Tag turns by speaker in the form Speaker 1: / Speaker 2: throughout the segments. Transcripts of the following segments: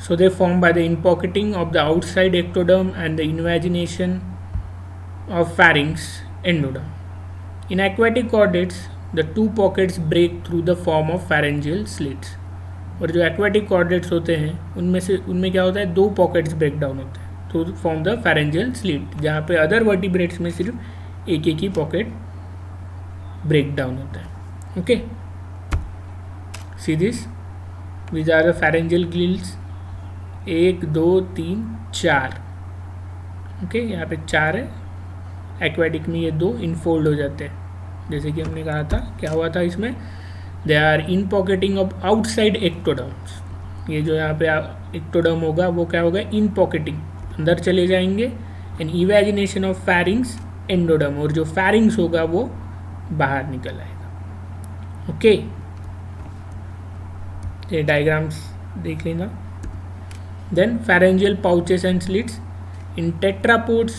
Speaker 1: So they form by the inpocketing of the outside ectoderm and the invagination of pharynx endoderm. In aquatic chordates, the two pockets break through the form of pharyngeal slits. और जो aquatic chordates होते हैं उनमें क्या होता है, दो pockets break down होते हैं to form the pharyngeal slit, जहाँ पे अदर वर्टिब्रेट्स में सिर्फ एक ही पॉकेट ब्रेक डाउन होता है. Okay, see this, which are the pharyngeal gills, 1 2 3 4. Okay, यहाँ पे 4 है. एक्वेटिक में ये 2 इनफोल्ड हो जाते हैं, जैसे कि हमने कहा था. क्या हुआ था इसमें, they are in pocketing of outside ectoderms. ये जो यहाँ पे एक्टोडर्म होगा वो क्या होगा, इन पॉकेटिंग, अंदर चले जाएंगे. एंड इवेजिनेशन ऑफ फैरिंग्स एंडोडर्म, और जो फैरिंग्स होगा वो बाहर निकल आएगा. ओके, ये डायग्राम्स देख लेना. Then pharyngeal pouches and slits. In tetrapods,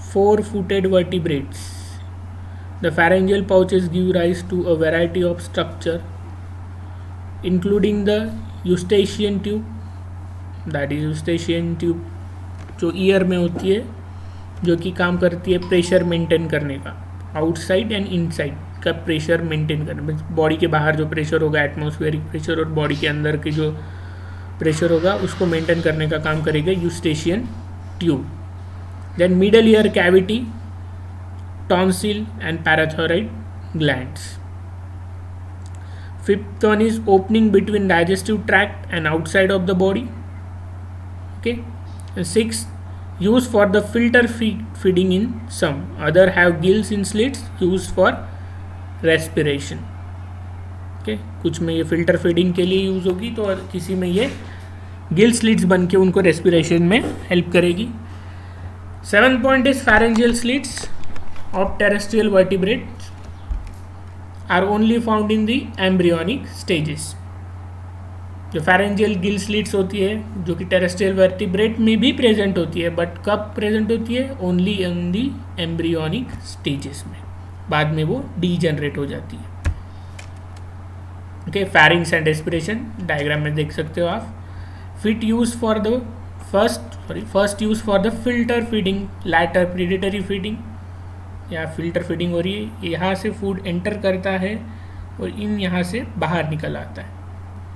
Speaker 1: 4-footed vertebrates, the pharyngeal pouches give rise to a variety of structure, including the eustachian tube. That is eustachian tube जो ईयर में होती है, जो कि काम करती है प्रेशर मेंटेन करने का, आउटसाइड एंड इनसाइड का प्रेशर मेंटेन करने. बॉडी के बाहर जो प्रेशर होगा एटमॉस्फेरिक प्रेशर, और बॉडी के अंदर की जो प्रेशर होगा उसको मेंटेन करने का काम करेगा eustachian tube. Then middle ear cavity, tonsil and parathyroid glands. Fifth one is opening between digestive tract and outside of the body. Okay, six, use for the filter feeding in some, other have gills in slits, use for respiration. कुछ में ये filter feeding के लिए use होगी, तो किसी में ये गिल स्लिट्स बन के उनको रेस्पिरेशन में हेल्प करेगी. 7th point is pharyngeal slits of terrestrial vertebrates are only found in the embryonic stages. जो pharyngeal gill slits होती है जो कि टेरेस्ट्रियल वर्टिब्रेट में भी प्रेजेंट होती है, बट कब प्रेजेंट होती है, only in the embryonic stages में, बाद में वो डीजनरेट हो जाती है. Okay, pharynx and respiration diagram में देख सकते हो आप. Fit use for the first use for the filter feeding, later predatory feeding. यहाँ फिल्टर फीडिंग हो रही है, यहाँ से फूड एंटर करता है और इन यहाँ से बाहर निकल आता है.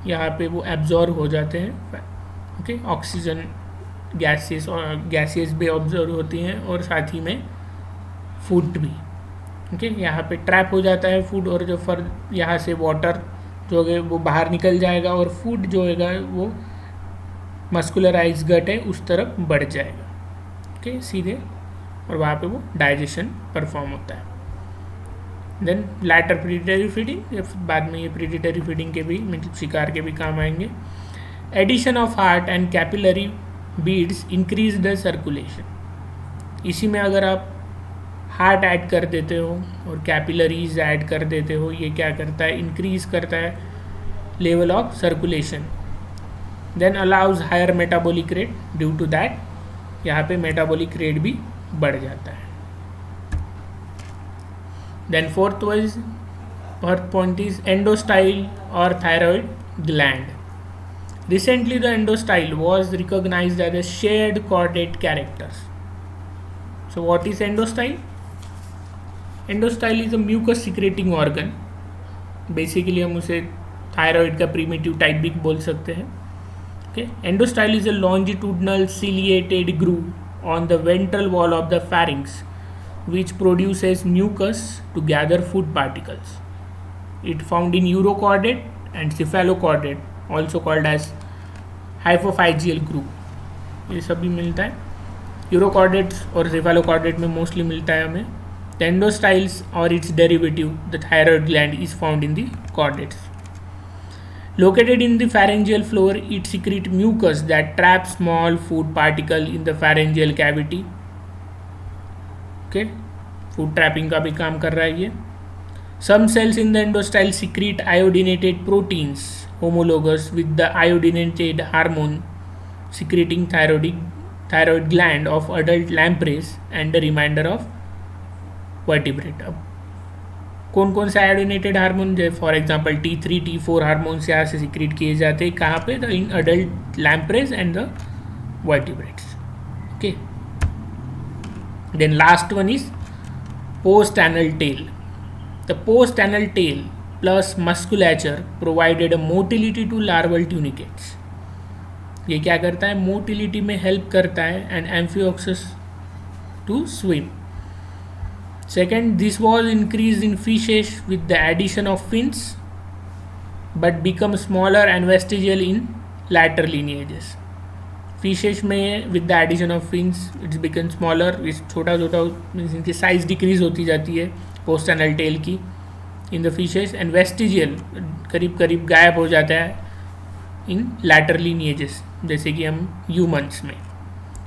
Speaker 1: यहाँ पे वो एब्जॉर्ब हो जाते हैं. ओके, ऑक्सीजन गैसेस और गैसेस भी ऑब्जर्व होती हैं, और साथ ही में फूड भी. ओके, यहाँ पे ट्रैप हो जाता है फूड, और जो यहाँ से वाटर जो है वो बाहर निकल जाएगा, और फूड जो होगा वो मस्कुलराइज गट है उस तरफ बढ़ जाएगा. ओके, सीधे, और वहाँ पे वो डाइजेशन परफॉर्म होता है. देन लैटर प्रीडेटरी फीडिंग, बाद में ये प्रीडेटरी फीडिंग के भी, मतलब शिकार के भी काम आएंगे. Addition of heart and capillary beds increase the circulation. इसी में अगर आप हार्ट ऐड कर देते हो और कैपिलरीज ऐड कर देते हो, ये क्या करता है, इंक्रीज करता है level of circulation. Then allows higher metabolic rate, due to that यहाँ पे मेटाबॉलिक रेट भी बढ़ जाता है. Then fourth point is endostyle और thyroid gland. Recently, the endostyle was recognized as a shared chordate characters. So, what is endostyle? Endostyle is a mucus secreting organ. Basically, हम उसे thyroid का primitive type भी बोल सकते हैं. Okay, endostyle is a longitudinal ciliated groove on the ventral wall of the pharynx, which produces mucus to gather food particles. It found in urochordate and cephalochordate, also called as hypophageal groove. ये सब भी मिलता है. Urochordates और cephalochordate में mostly मिलता है हमें. The endostyles or its derivative, the thyroid gland, is found in the chordates. Located in the pharyngeal floor, it secretes mucus that traps small food particle in the pharyngeal cavity. Okay, food trapping का भी काम कर रहा है ये. Some cells in the endostyle secrete iodinated proteins homologous with the iodinated hormone secreting thyroid gland of adult lampreys and the remainder of vertebrate. अब कौन कौन से आयोडिनेटेड हार्मोन, जैसे for example T3 T4 hormones यहाँ से secrete किए जाते हैं, कहाँ पे, the in adult lampreys and the vertebrates. Okay, then last one is post anal tail. The post anal tail plus musculature provided a motility to larval tunicates. ये क्या करता है, मोटिलिटी में हेल्प करता है and amphioxus to swim. Second, this was increased in fishes with the addition of fins, but become smaller and vestigial in later lineages. Fishes में with the addition of fins it's become smaller. इस छोटा छोटा इनकी size decrease होती जाती है post anal tell की in the fishes, and vestigial करीब करीब गायब हो जाता है इन लैटर lineages, जैसे कि हम ह्यूमंस में.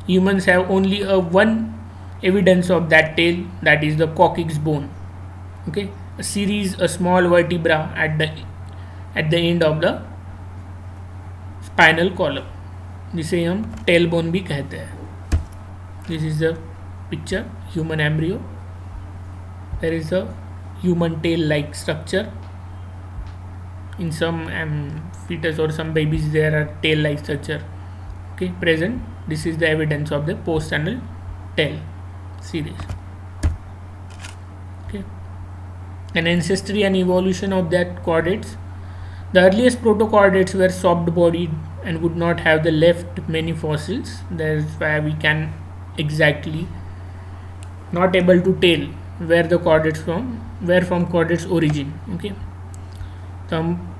Speaker 1: Humans have only a one evidence of that tail, that is the coccyx bone. Okay, a small vertebra at the end of the spinal column, जिसे हम tail bone भी कहते हैं. This is the picture, human embryo. There is a human tail like structure. In some fetus or some babies there are tail like structure, okay, present. This is the evidence of the post-anal tail. See this. Okay, an ancestry and evolution of that chordates. The earliest protochordates were soft-bodied and would not have the left many fossils. That's why we can exactly not able to tell where the chordates from chordates origin. Okay, तो हम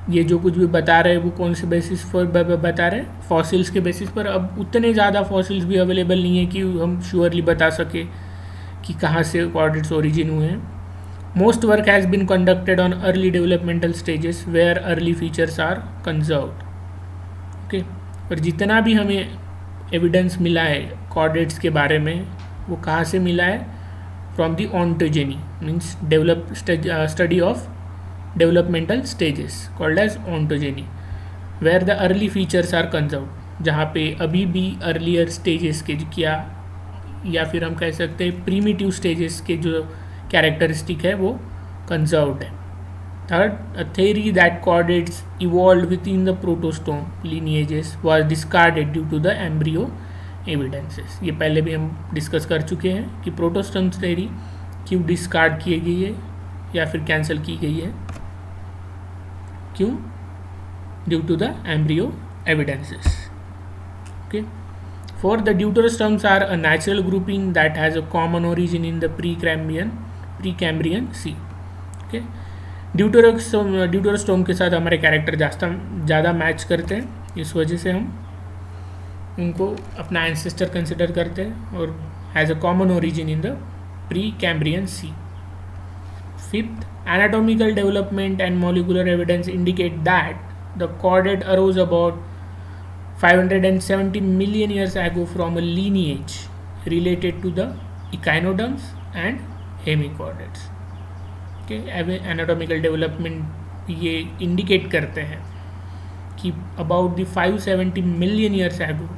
Speaker 1: ये जो कुछ भी बता रहे हैं वो कौन से बेसिस पर बता रहे हैं, फॉसिल्स के बेसिस पर. अब उतने ज़्यादा फॉसिल्स भी अवेलेबल नहीं है कि हम श्योरली बता सके कि कहाँ से कॉर्डेट्स ओरिजिन हुए हैं. Most work has been conducted on early developmental stages where early features are conserved. Okay, और जितना भी हमें एविडेंस मिला है कॉर्डेट्स के बारे में वो कहाँ से मिला है, from the ontogeny, means study of developmental stages called as ontogeny, where the early features are conserved. जहाँ पे अभी भी earlier stages के क्या, या फिर हम कह सकते हैं primitive stages के जो characteristic है वो conserved है. Third, a theory that chordates evolved within the protostome lineages was discarded due to the embryo evidences. ये पहले भी हम डिस्कस कर चुके हैं कि प्रोटोस्टोम थ्योरी क्यों डिस्कार्ड की गई है या फिर कैंसिल की गई है, क्यों, due to the embryo evidences. Okay, four, the deuterostomes are a natural grouping that has a common origin in the Precambrian sea. Okay, deuterostome के साथ हमारे कैरेक्टर ज़्यादा मैच करते हैं, इस वजह से हम उनको अपना एंसेस्टर कंसिडर करते हैं और has a common origin in the Precambrian sea. Fifth, anatomical development and molecular evidence indicate that the chordate arose about 570 million years ago from a lineage related to the echinoderms and hemichordates. Okay, anatomical development ये indicate करते हैं कि about the 570 million years ago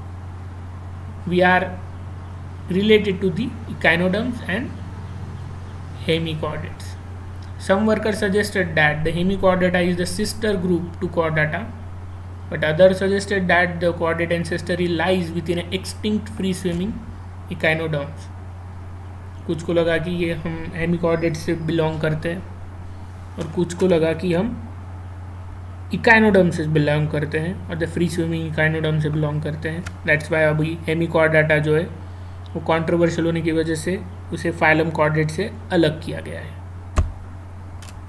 Speaker 1: we are related to the echinoderms and hemichordates. Some workers suggested that the hemichordata is the sister group to chordata, but others suggested that the chordate ancestry lies within an extinct free-swimming echinoderms. कुछ को लगा कि ये हम hemichordate से belong करते हैं और कुछ को लगा कि हम इकाइनोडर्म से बिलोंग करते हैं और द फ्री स्विमिंग इकाइनोडर्म से बिलोंग करते हैं. दैट्स वाई अभी हेमिकॉर्डाटा जो है वो कंट्रोवर्शियल होने की वजह से उसे फाइलम कॉर्डेट से अलग किया गया है.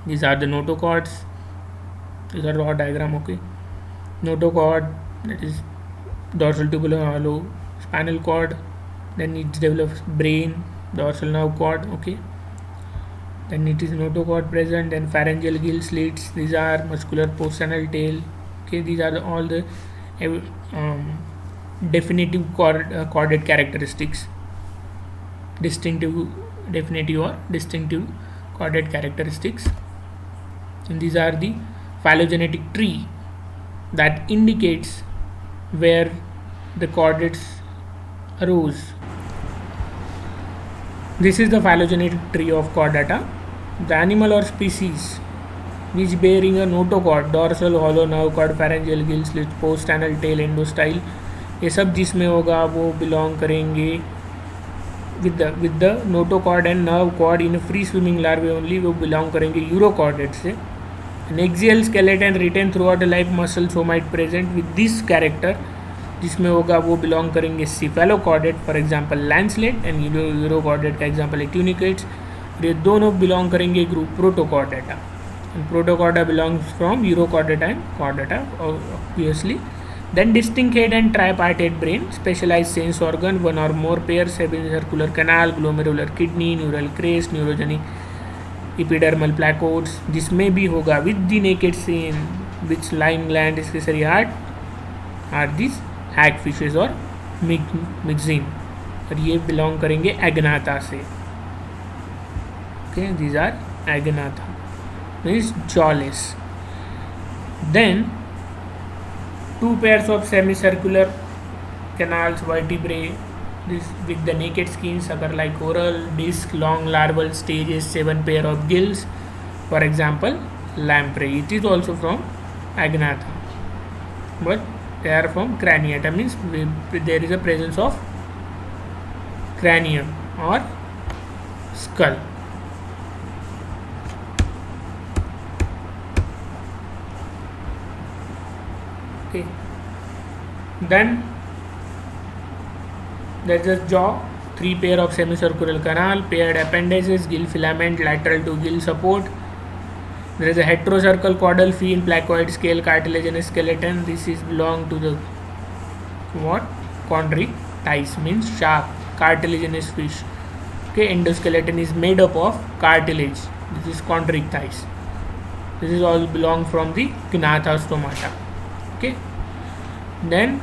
Speaker 1: These are the notochords. These are raw diagram. Okay, notochord, that is dorsal tubular hollow spinal cord. Then it develops brain, dorsal nerve cord. Okay, then it is notochord present. Then pharyngeal gill slits. These are muscular post-anal tail. Okay, these are all the definitive chordate characteristics. Definitive or distinctive chordate characteristics. And these are the phylogenetic tree that indicates where the chordates arose. This is the phylogenetic tree of chordata. The animal or species which bearing a notochord, dorsal hollow nerve cord, pharyngeal gill slit, post anal tail, endostyle, ये सब जिसमें होगा वो belong करेंगे with the notochord and nerve cord in a free swimming larvae only, वो belong करेंगे urochordate से. An axial skeleton retained throughout life muscle somite present with this character, जिसमें होगा वो बिलोंग करेंगे cephalochordate, for example lancelet, and urochordate का example है tunicates. ये दोनों बिलोंग करेंगे group protochordata, and protochorda belongs from urochordata and chordata obviously. Then distinct head and tripartite brain, specialized sense organ, one or more pairs, semicircular canal, glomerular kidney, neural crest, neurogenic epidermal placodes, जिसमें भी होगा with the naked scene which lime gland accessory heart are these hagfishes और myxine, और ये belong करेंगे एग्नाथा से. Okay, these are agnatha, means jawless. Then two pairs of semicircular canals vertebrae, this with the naked skin, sucker like oral disc, long larval stages, 7 pair of gills, for example lamprey. It is also from agnatha, but they are from craniata, means there is a presence of cranium or skull. Okay, then there is a jaw, 3 pair of semicircular canal, paired appendages, gill filament lateral to gill support. There is a heterocercal caudal fin, placoid scale, cartilaginous skeleton. This is belong to the what? Chondrichthyes, means shark, cartilaginous fish. Okay, endoskeleton is made up of cartilage. This is chondrichthyes. This is all belong from the Gnathostomata. Okay, then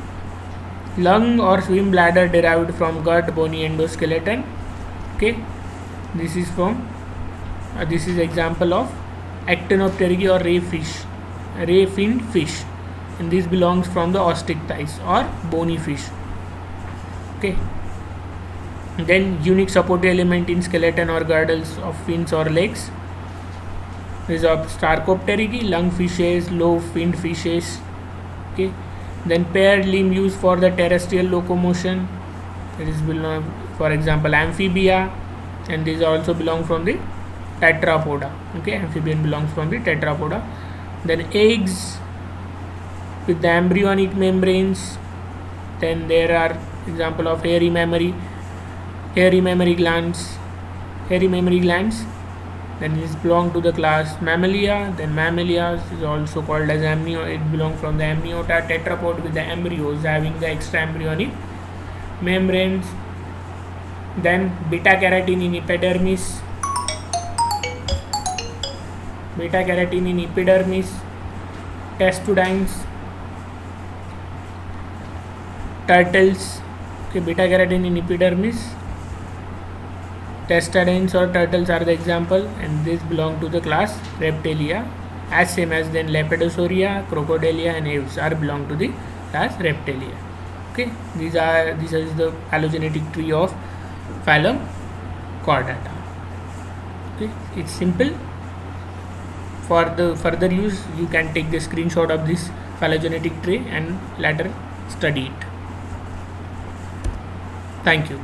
Speaker 1: lung or swim bladder derived from gut, bony endoskeleton. Okay, this is from this is example of Actinopterygii or ray finned fish, and this belongs from the osteichthyes or bony fish. Okay, then unique supporting element in skeleton or girdles of fins or legs. This is of Starcopterygii, lung fishes, low finned fishes. Okay, then paired limb used for the terrestrial locomotion. It is belong, for example, amphibia, and these also belong from the tetrapoda. Okay, amphibian belongs from the tetrapoda. Then eggs with the embryonic membranes. Then there are example of hairy mammary glands. Then it belong to the class Mammalia. Then Mammalia is also called as amnio. It belongs from the amniota. Tetrapod with the embryos having the extra embryonic membranes. Then beta carotene in epidermis. Testudines, turtles. Okay, beta carotene in epidermis. Testudines or turtles are the example, and these belong to the class Reptilia, as same as then Lepidosauria, Crocodilia, and aves are belong to the class Reptilia. Okay, this is the phylogenetic tree of phylum Chordata. Okay, it's simple. For the further use, you can take the screenshot of this phylogenetic tree and later study it. Thank you.